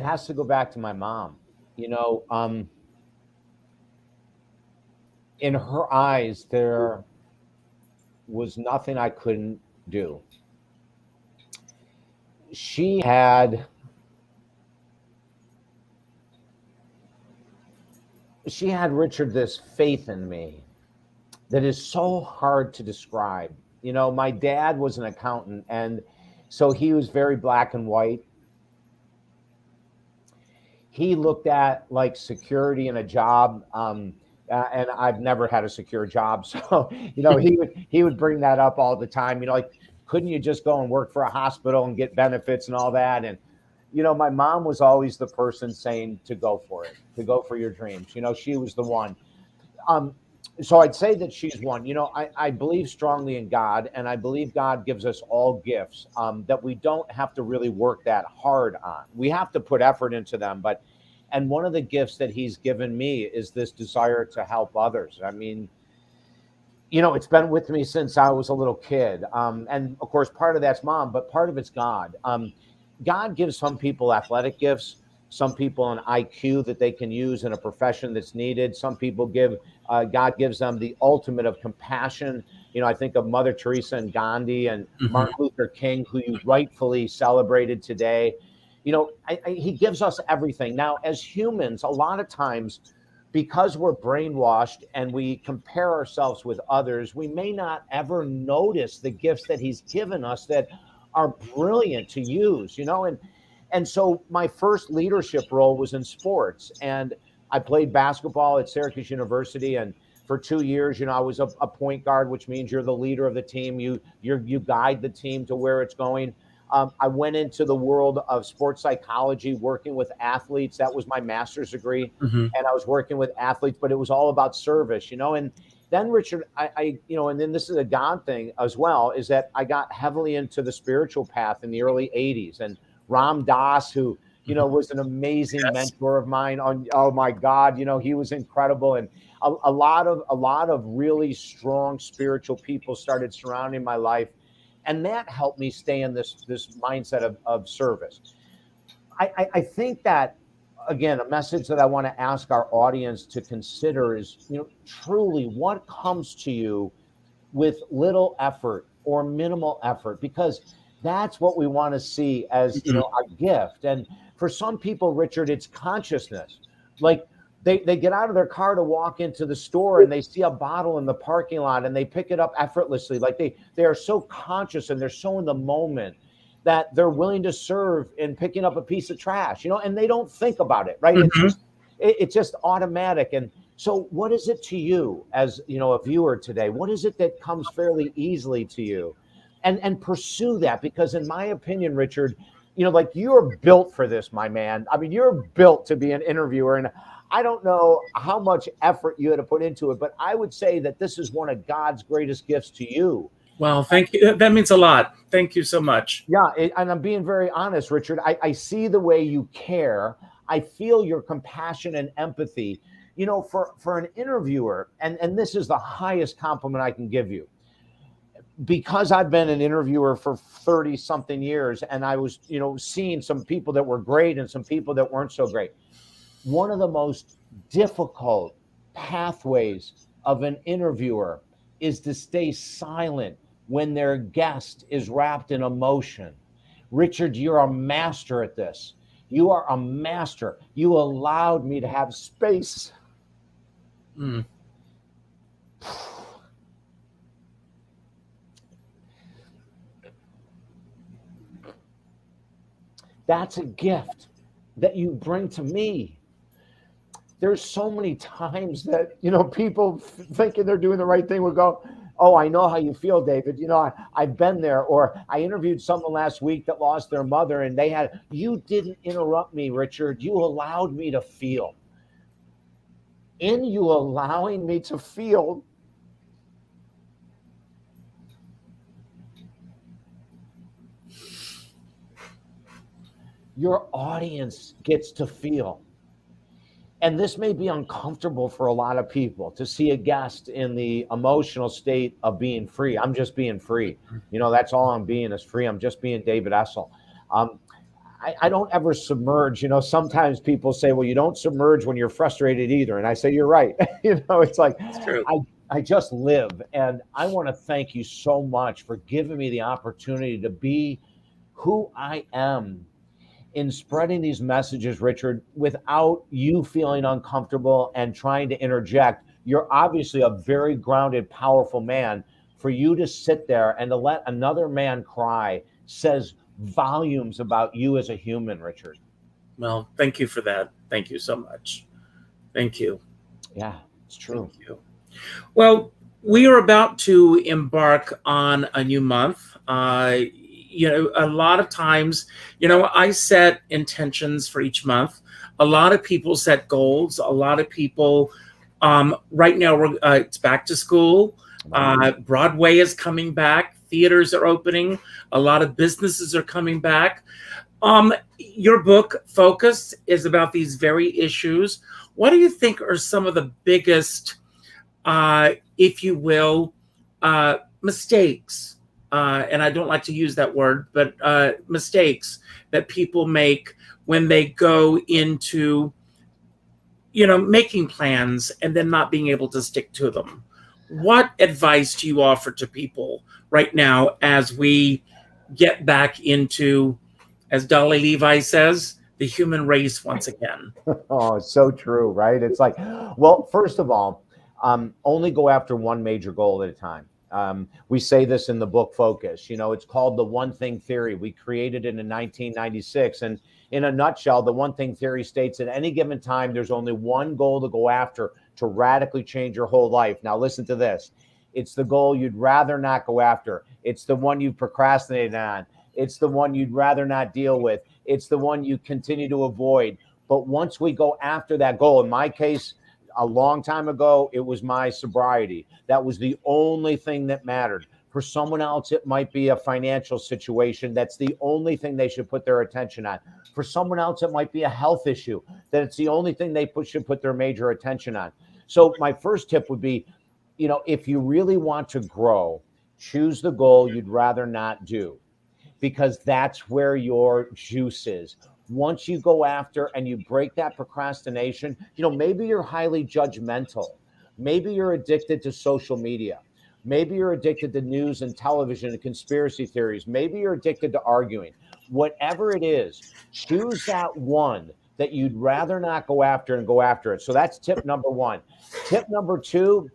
has to go back to my mom. You know, in her eyes, there was nothing I couldn't do. She had Richard, this faith in me that is so hard to describe. You know, my dad was an accountant, and so he was very black and white. He looked at like security in a job, and I've never had a secure job. So, you know, he would bring that up all the time. You know, like, couldn't you just go and work for a hospital and get benefits and all that? And, you know, my mom was always the person saying to go for it, to go for your dreams. You know, she was the one. So I'd say that she's one. You know, I believe strongly in God, and I believe God gives us all gifts that we don't have to really work that hard on. We have to put effort into them. And one of the gifts that he's given me is this desire to help others. I mean, you know, it's been with me since I was a little kid. And of course, part of that's mom, but part of it's God. God gives some people athletic gifts, some people an IQ that they can use in a profession that's needed. Some people God gives them the ultimate of compassion. You know, I think of Mother Teresa and Gandhi and Martin Luther King, who you rightfully celebrated today. You know, he gives us everything. Now, as humans, a lot of times, because we're brainwashed and we compare ourselves with others, we may not ever notice the gifts that he's given us that are brilliant to use, you know. And so my first leadership role was in sports, and I played basketball at Syracuse University, and for 2 years, you know, I was a point guard, which means you're the leader of the team. You guide the team to where it's going. I went into the world of sports psychology, working with athletes. That was my master's degree. Mm-hmm. And I was working with athletes, but it was all about service, and then Richard, and then this is a God thing as well, is that I got heavily into the spiritual path in the early 80s. And Ram Dass, who, was an amazing mentor of mine oh my God, he was incredible. And a lot of really strong spiritual people started surrounding my life. And that helped me stay in this mindset of service. I think that, again, a message that I want to ask our audience to consider is, truly what comes to you with little effort or minimal effort, because that's what we want to see as, our gift. And for some people, Richard, it's consciousness. Like they get out of their car to walk into the store and they see a bottle in the parking lot and they pick it up effortlessly. Like they are so conscious and they're so in the moment that they're willing to serve in picking up a piece of trash, and they don't think about it, right? Mm-hmm. It's just automatic. And so what is it to you as, a viewer today? What is it that comes fairly easily to you? And pursue that, because in my opinion, Richard, like you're built for this, my man. I mean, you're built to be an interviewer. And I don't know how much effort you had to put into it, but I would say that this is one of God's greatest gifts to you. Well, thank you. That means a lot. Thank you so much. Yeah, and I'm being very honest, Richard. I see the way you care. I feel your compassion and empathy. For an interviewer, and this is the highest compliment I can give you, because I've been an interviewer for 30 something years, and I was, seeing some people that were great and some people that weren't so great. One of the most difficult pathways of an interviewer is to stay silent when their guest is wrapped in emotion. Richard, you're a master at this. You are a master. You allowed me to have space. Mm. That's a gift that you bring to me. There's so many times that, people thinking they're doing the right thing would go, oh, I know how you feel, David. I've been there. Or I interviewed someone last week that lost their mother, and you didn't interrupt me, Richard. You allowed me to feel. In you allowing me to feel, your audience gets to feel. And this may be uncomfortable for a lot of people to see a guest in the emotional state of being free. I'm just being free. That's all I'm being is free. I'm just being David Essel. I don't ever submerge. Sometimes people say, well, you don't submerge when you're frustrated either. And I say, you're right. It's like, It's true. I just live. And I want to thank you so much for giving me the opportunity to be who I am in spreading these messages, Richard, without you feeling uncomfortable and trying to interject. You're obviously a very grounded, powerful man. For you to sit there and to let another man cry says volumes about you as a human, Richard. Well, thank you for that. Thank you so much. Thank you. Yeah, it's true. Thank you. Well, we are about to embark on a new month. A lot of times, I set intentions for each month. A lot of people set goals. A lot of people, right now, it's back to school. Broadway is coming back. Theaters are opening. A lot of businesses are coming back. Your book, Focus, is about these very issues. What do you think are some of the biggest, if you will, mistakes? And I don't like to use that word, but mistakes that people make when they go into, making plans and then not being able to stick to them. What advice do you offer to people right now as we get back into, as Dolly Levi says, the human race once again? Oh, it's so true, right? It's like, well, first of all, only go after one major goal at a time. We say this in the book Focus. It's called the one thing theory. We created it in 1996. And in a nutshell, the one thing theory states at any given time, there's only one goal to go after to radically change your whole life. Now, listen to this. It's the goal you'd rather not go after. It's the one you've procrastinated on. It's the one you'd rather not deal with. It's the one you continue to avoid. But once we go after that goal, in my case, a long time ago, it was my sobriety. That was the only thing that mattered. For someone else, it might be a financial situation. That's the only thing they should put their attention on. For someone else, it might be a health issue. That it's the only thing they should put their major attention on. So my first tip would be, if you really want to grow, choose the goal you'd rather not do, because that's where your juice is. Once you go after and you break that procrastination, maybe you're highly judgmental. Maybe you're addicted to social media. Maybe you're addicted to news and television and conspiracy theories. Maybe you're addicted to arguing. Whatever it is, choose that one that you'd rather not go after and go after it. So that's tip number one. Tip number two,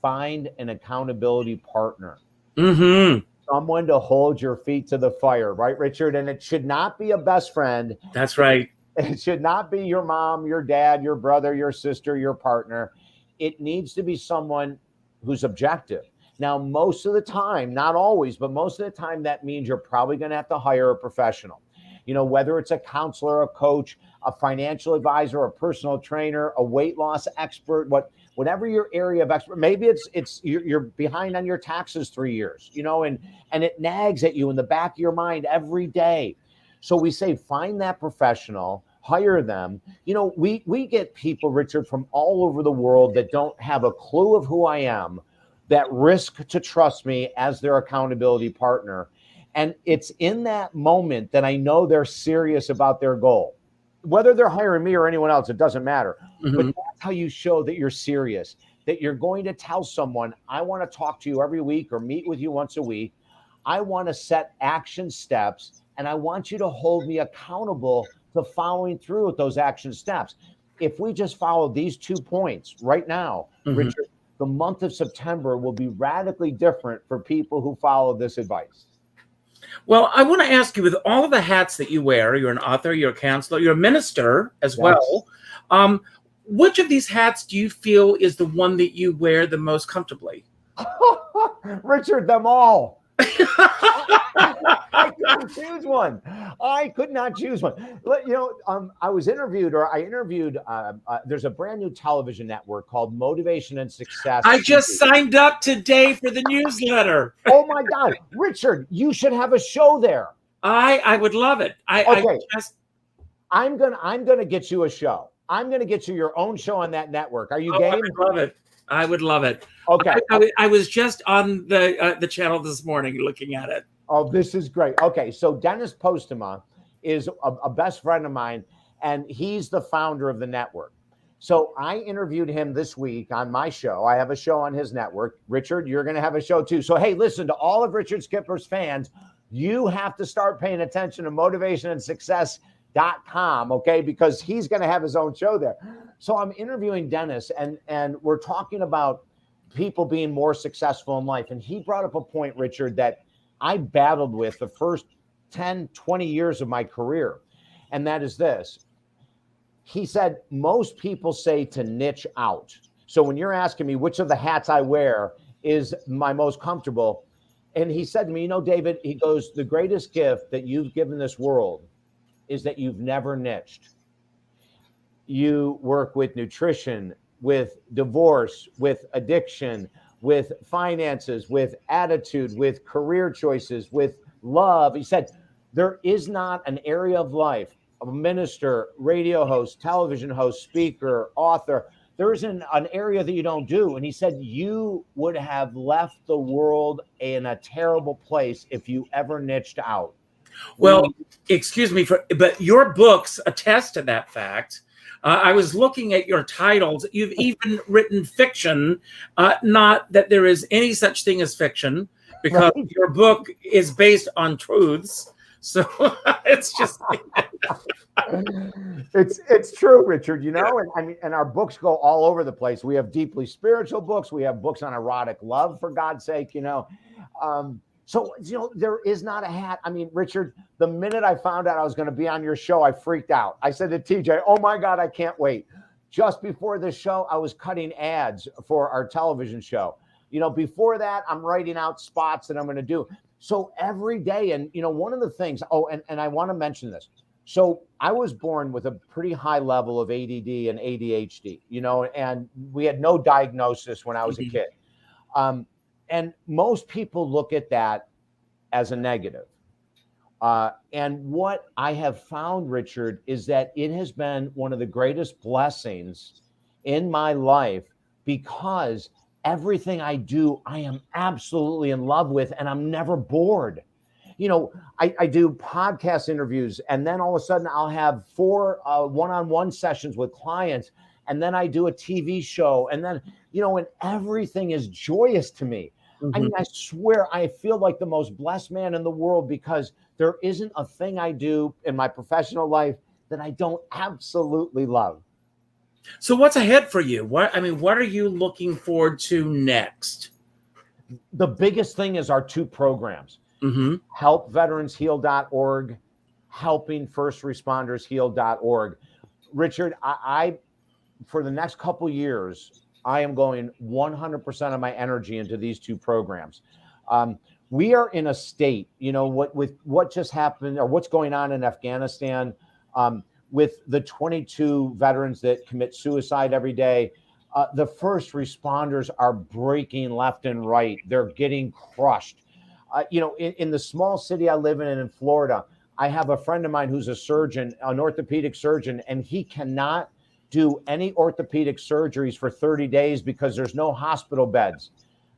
find an accountability partner. Mm-hmm. Someone to hold your feet to the fire, right, Richard? And it should not be a best friend. That's right. It should not be your mom, your dad, your brother, your sister, your partner. It needs to be someone who's objective. Now, most of the time, not always, but most of the time, that means you're probably going to have to hire a professional. Whether it's a counselor, a coach, a financial advisor, a personal trainer, a weight loss expert, whatever your area of expert, maybe it's you're behind on your taxes 3 years, and it nags at you in the back of your mind every day. So we say, find that professional, hire them. We get people, Richard, from all over the world that don't have a clue of who I am, that risk to trust me as their accountability partner. And it's in that moment that I know they're serious about their goal. Whether they're hiring me or anyone else, it doesn't matter. Mm-hmm. But that's how you show that you're serious, that you're going to tell someone, I want to talk to you every week or meet with you once a week. I want to set action steps, and I want you to hold me accountable to following through with those action steps. If we just follow these 2 points right now, mm-hmm. Richard, the month of September will be radically different for people who follow this advice. Well, I want to ask you, with all of the hats that you wear, you're an author, you're a counselor, you're a minister as well. Which of these hats do you feel is the one that you wear the most comfortably? Richard, them all. I couldn't choose one. I could not choose one. I interviewed, there's a brand new television network called Motivation and Success. I just signed up today for the newsletter. Oh my God, Richard, you should have a show there. I would love it. I'm gonna get you a show. I'm gonna get you your own show on that network. Are you game? I would love it. Okay. I was just on the channel this morning looking at it. Oh, this is great. Okay, so Dennis Postema is a best friend of mine, and he's the founder of the network. So I interviewed him this week on my show. I have a show on his network. Richard, you're going to have a show too. So, hey, listen, to all of Richard Skipper's fans, you have to start paying attention to motivationandsuccess.com, okay? Because he's going to have his own show there. So I'm interviewing Dennis, and we're talking about people being more successful in life. And he brought up a point, Richard, that I battled with the first 10, 20 years of my career. And that is this. He said, most people say to niche out. So when you're asking me which of the hats I wear is my most comfortable, and he said to me, David, he goes, the greatest gift that you've given this world is that you've never niched. You work with nutrition, with divorce, with addiction, with finances, with attitude, with career choices, with love. He said, there is not an area of life, a minister, radio host, television host, speaker, author, there isn't an area that you don't do. And he said, you would have left the world in a terrible place if you ever niched out. Well, excuse me, but your books attest to that fact. I was looking at your titles. You've even written fiction, not that there is any such thing as fiction, because your book is based on truths. So it's just it's true, Richard, and our books go all over the place. We have deeply spiritual books. We have books on erotic love, for God's sake, So, there is not a hat. I mean, Richard, the minute I found out I was going to be on your show, I freaked out. I said to TJ, oh my God, I can't wait. Just before the show, I was cutting ads for our television show. Before that, I'm writing out spots that I'm going to do. So every day, and one of the things, and I want to mention this. So I was born with a pretty high level of ADD and ADHD, and we had no diagnosis when I was a kid. And most people look at that as a negative. And what I have found, Richard, is that it has been one of the greatest blessings in my life, because everything I do, I am absolutely in love with, and I'm never bored. I do podcast interviews, and then all of a sudden I'll have 4 one-on-one sessions with clients, and then I do a TV show, and then, and everything is joyous to me. I mean, I swear I feel like the most blessed man in the world, because there isn't a thing I do in my professional life that I don't absolutely love. So what's ahead for you? What are you looking forward to next? The biggest thing is our 2 programs, helpveteransheal.org, helpingfirstrespondersheal.org. Richard, I for the next couple years, I am going 100% of my energy into these 2 programs. We are in a state, with what just happened, or what's going on in Afghanistan, with the 22 veterans that commit suicide every day. The first responders are breaking left and right. They're getting crushed. In the small city I live in Florida, I have a friend of mine who's a surgeon, an orthopedic surgeon, and he cannot do any orthopedic surgeries for 30 days because there's no hospital beds.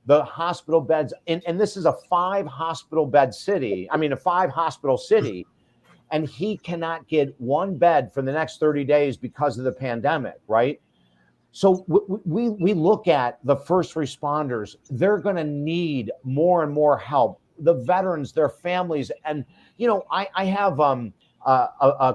The hospital beds, and this is a 5 hospital city, and he cannot get 1 bed for the next 30 days because of the pandemic, right? So we look at the first responders. They're going to need more and more help. The veterans, their families, and I have a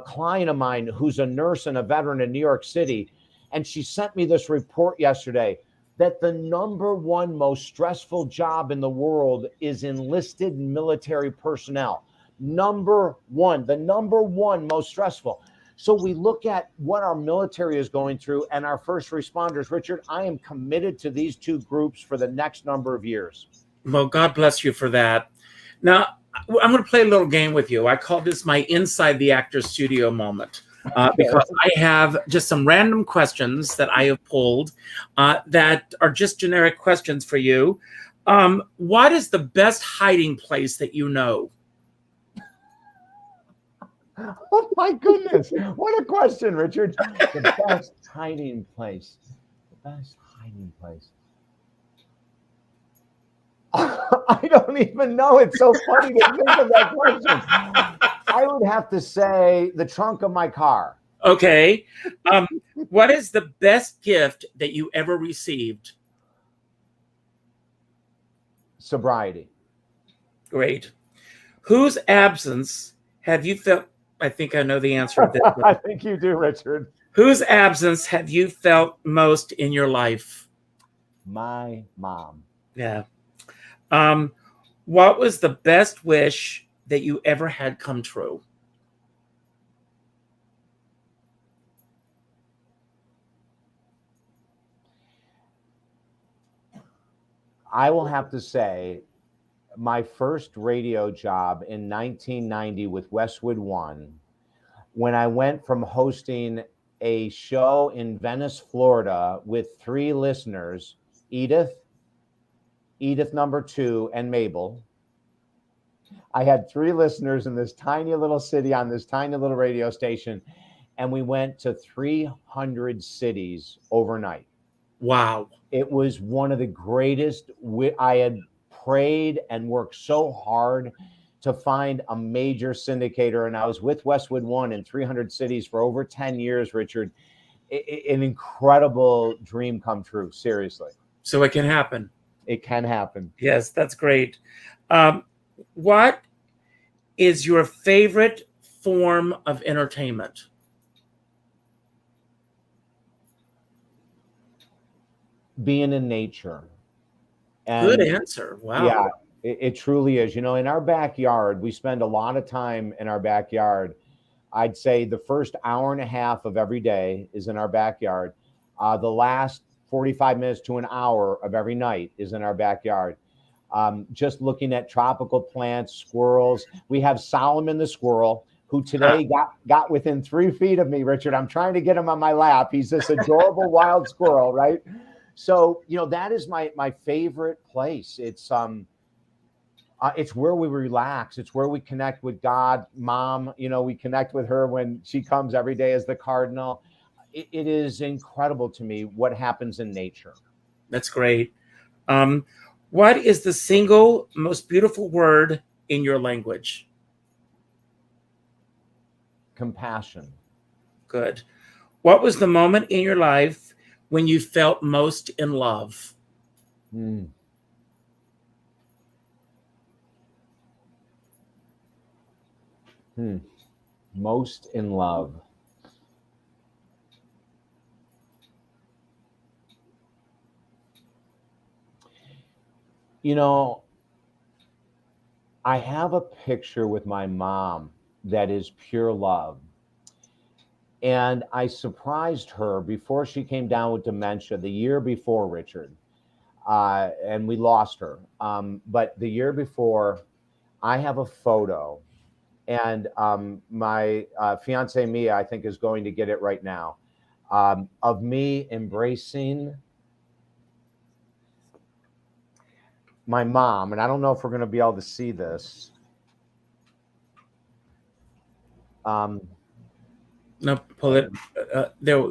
client of mine who's a nurse and a veteran in New York City, and she sent me this report yesterday that the number 1 most stressful job in the world is enlisted military personnel. The number 1 most stressful. So we look at what our military is going through and our first responders. Richard, I am committed to these 2 groups for the next number of years. Well, God bless you for that. Now, I'm going to play a little game with you. I call this my Inside the Actor Studio moment, because I have just some random questions that I have pulled that are just generic questions for you. What is the best hiding place that you know? Oh my goodness. What a question, Richard. The best hiding place. The best hiding place. I don't even know. It's so funny to think of that question. I would have to say the trunk of my car. Okay. What is the best gift that you ever received? Sobriety. Great. Whose absence have you felt? I think I know the answer to this. I think you do, Richard. Whose absence have you felt most in your life? My mom. Yeah. What was the best wish that you ever had come true? I will have to say my first radio job in 1990 with Westwood One, when I went from hosting a show in Venice, Florida with 3 listeners, Edith number 2, and Mabel. I had 3 listeners in this tiny little city on this tiny little radio station, and we went to 300 cities overnight. Wow. It was one of the greatest. I had prayed and worked so hard to find a major syndicator, and I was with Westwood One in 300 cities for over 10 years, Richard. An incredible dream come true, seriously. So it can happen. It can happen. Yes, that's great. What is your favorite form of entertainment? Being in nature. And good answer. Wow. Yeah, it truly is. In our backyard, we spend a lot of time in our backyard. I'd say the first hour and a half of every day is in our backyard. The last 45 minutes to an hour of every night is in our backyard. just looking at tropical plants, squirrels. We have Solomon the squirrel, who today got within 3 feet of me, Richard. I'm trying to get him on my lap. He's this adorable wild squirrel, right? So, that is my favorite place. It's where we relax. It's where we connect with God. Mom, we connect with her when she comes every day as the cardinal. It is incredible to me what happens in nature. That's great. What is the single most beautiful word in your language? Compassion. Good. What was the moment in your life when you felt most in love? Most in love. I have a picture with my mom that is pure love. And I surprised her before she came down with dementia the year before, Richard. And we lost her. But the year before, I have a photo. And my fiance, Mia, I think is going to get it right now, of me embracing my mom. And I don't know if we're going to be able to see this. No, pull it. There.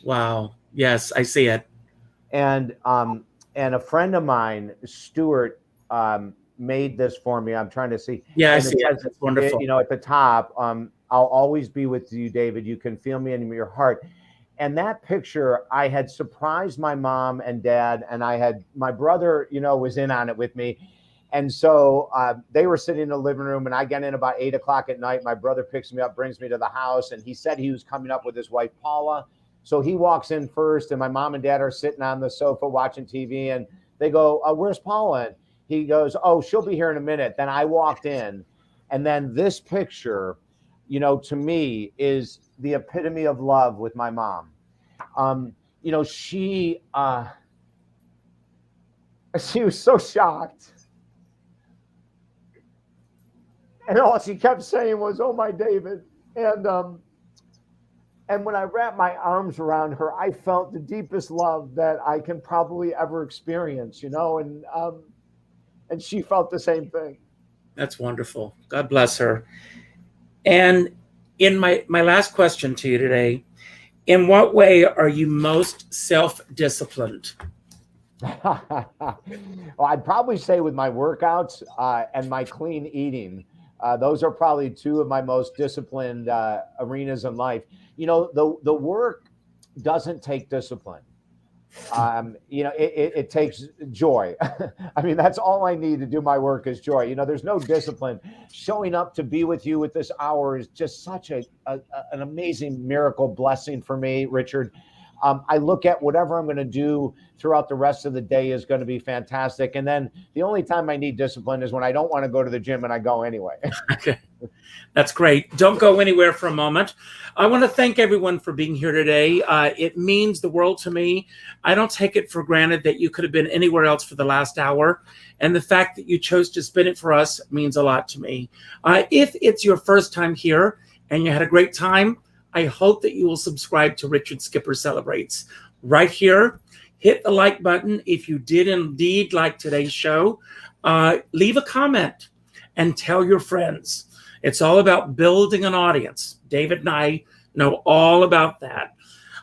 Wow. Yes, I see it. And a friend of mine, Stuart, made this for me. I'm trying to see. Yeah, I and see it. It's wonderful. At the top, I'll always be with you, David. You can feel me in your heart. And that picture, I had surprised my mom and dad, and I had my brother, was in on it with me. And so they were sitting in the living room, and I get in about 8 o'clock at night. My brother picks me up, brings me to the house, and he said he was coming up with his wife, Paula. So he walks in first, and my mom and dad are sitting on the sofa watching TV, and they go, "Where's Paula?" And he goes, "Oh, she'll be here in a minute." Then I walked in, and then this picture, to me is the epitome of love with my mom. She was so shocked. And all she kept saying was, "Oh, my David." And when I wrapped my arms around her, I felt the deepest love that I can probably ever experience, and she felt the same thing. That's wonderful. God bless her. And in my last question to you today, in what way are you most self-disciplined? Well, I'd probably say with my workouts and my clean eating. Those are probably two of my most disciplined arenas in life. The work doesn't take discipline. It takes joy. I mean, that's all I need to do my work is joy. There's no discipline. Showing up to be with you at this hour is just such an amazing miracle blessing for me, Richard. I look at whatever I'm going to do throughout the rest of the day is going to be fantastic. And then the only time I need discipline is when I don't want to go to the gym and I go anyway. Okay. That's great. Don't go anywhere for a moment. I want to thank everyone for being here today. It means the world to me. I don't take it for granted that you could have been anywhere else for the last hour. And the fact that you chose to spend it for us means a lot to me. If it's your first time here and you had a great time, I hope that you will subscribe to Richard Skipper Celebrates. Right here, hit the like button if you did indeed like today's show. Leave a comment and tell your friends. It's all about building an audience. David and I know all about that.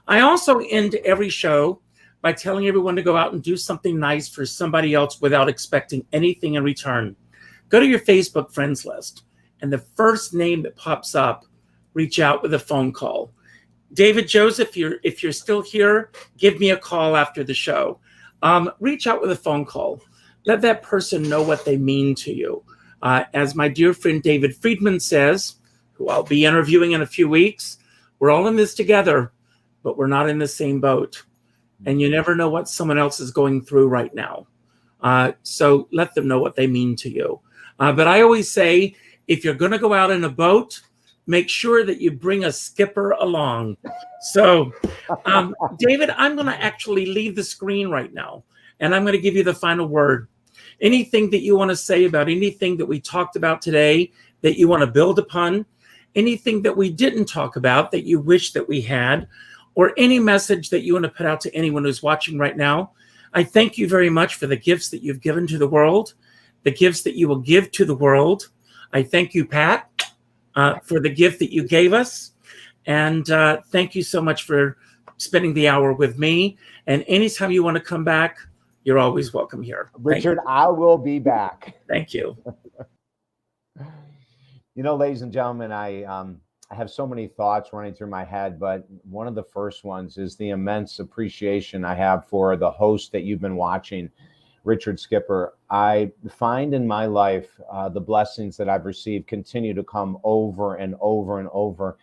I also end every show by telling everyone to go out and do something nice for somebody else without expecting anything in return. Go to your Facebook friends list, and the first name that pops up, reach out with a phone call. David Joseph, if you're still here, give me a call after the show. Reach out with a phone call. Let that person know what they mean to you. As my dear friend David Friedman says, who I'll be interviewing in a few weeks, we're all in this together, but we're not in the same boat. And you never know what someone else is going through right now. So let them know what they mean to you. But I always say, if you're going to go out in a boat, make sure that you bring a skipper along. So, David, I'm going to actually leave the screen right now, and I'm going to give you the final word. anything that you want to say about anything that we talked about today that you want to build upon, anything that we didn't talk about that you wish that we had, or any message that you want to put out to anyone who's watching right now. I thank you very much for the gifts that you've given to the world, the gifts that you will give to the world. I thank you, Pat, for the gift that you gave us. And thank you so much for spending the hour with me. And anytime you want to come back, you're always welcome here. Richard, I will be back. Thank you. You know, ladies and gentlemen, I have so many thoughts running through my head, but one of the first ones is the immense appreciation I have for the host that you've been watching, Richard Skipper. I find in my life the blessings that I've received continue to come over and over and over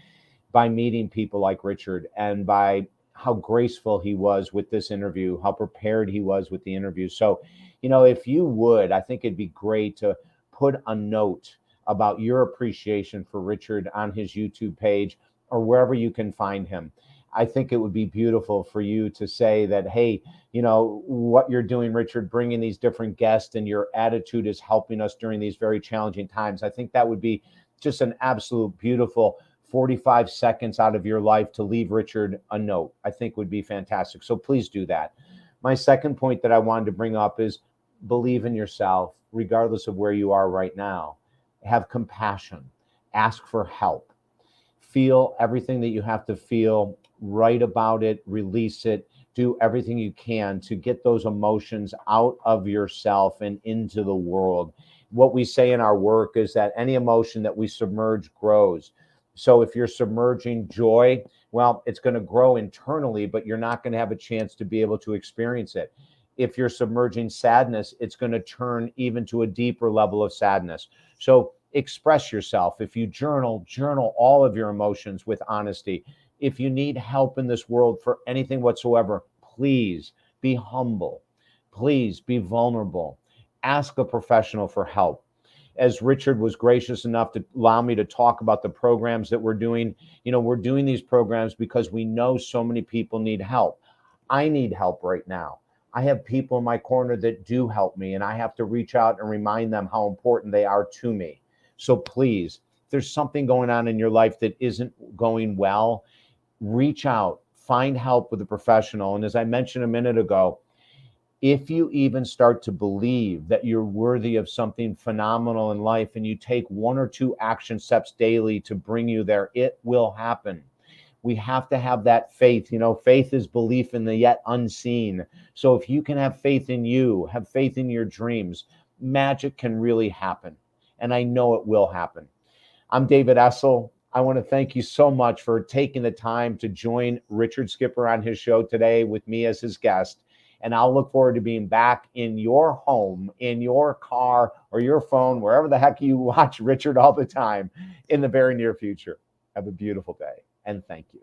by meeting people like Richard, and by how graceful he was with this interview, how prepared he was with the interview. So, you know, if you would, I think it'd be great to put a note about your appreciation for Richard on his YouTube page or wherever you can find him. I think it would be beautiful for you to say that, hey, you know, what you're doing, Richard, bringing these different guests and your attitude is helping us during these very challenging times. I think that would be just an absolute beautiful 45 seconds out of your life to leave Richard a note. I think would be fantastic. So please do that. My second point that I wanted to bring up is believe in yourself, regardless of where you are right now. Have compassion, ask for help, feel everything that you have to feel, write about it, release it, do everything you can to get those emotions out of yourself and into the world. What we say in our work is that any emotion that we submerge grows. So if you're submerging joy, well, it's going to grow internally, but you're not going to have a chance to be able to experience it. If you're submerging sadness, it's going to turn even to a deeper level of sadness. So express yourself. If you journal all of your emotions with honesty. If you need help in this world for anything whatsoever, please be humble. Please be vulnerable. Ask a professional for help. As Richard was gracious enough to allow me to talk about the programs that we're doing, you know, we're doing these programs because we know so many people need help. I need help right now. I have people in my corner that do help me, and I have to reach out and remind them how important they are to me. So please, if there's something going on in your life that isn't going well, reach out, find help with a professional. And as I mentioned a minute ago, if you even start to believe that you're worthy of something phenomenal in life and you take 1 or 2 action steps daily to bring you there, it will happen. We have to have that faith. You know, faith is belief in the yet unseen. So if you can have faith in you, have faith in your dreams, magic can really happen. And I know it will happen. I'm David Essel. I want to thank you so much for taking the time to join Richard Skipper on his show today with me as his guest. And I'll look forward to being back in your home, in your car, or your phone, wherever the heck you watch Richard all the time, in the very near future. Have a beautiful day, and thank you.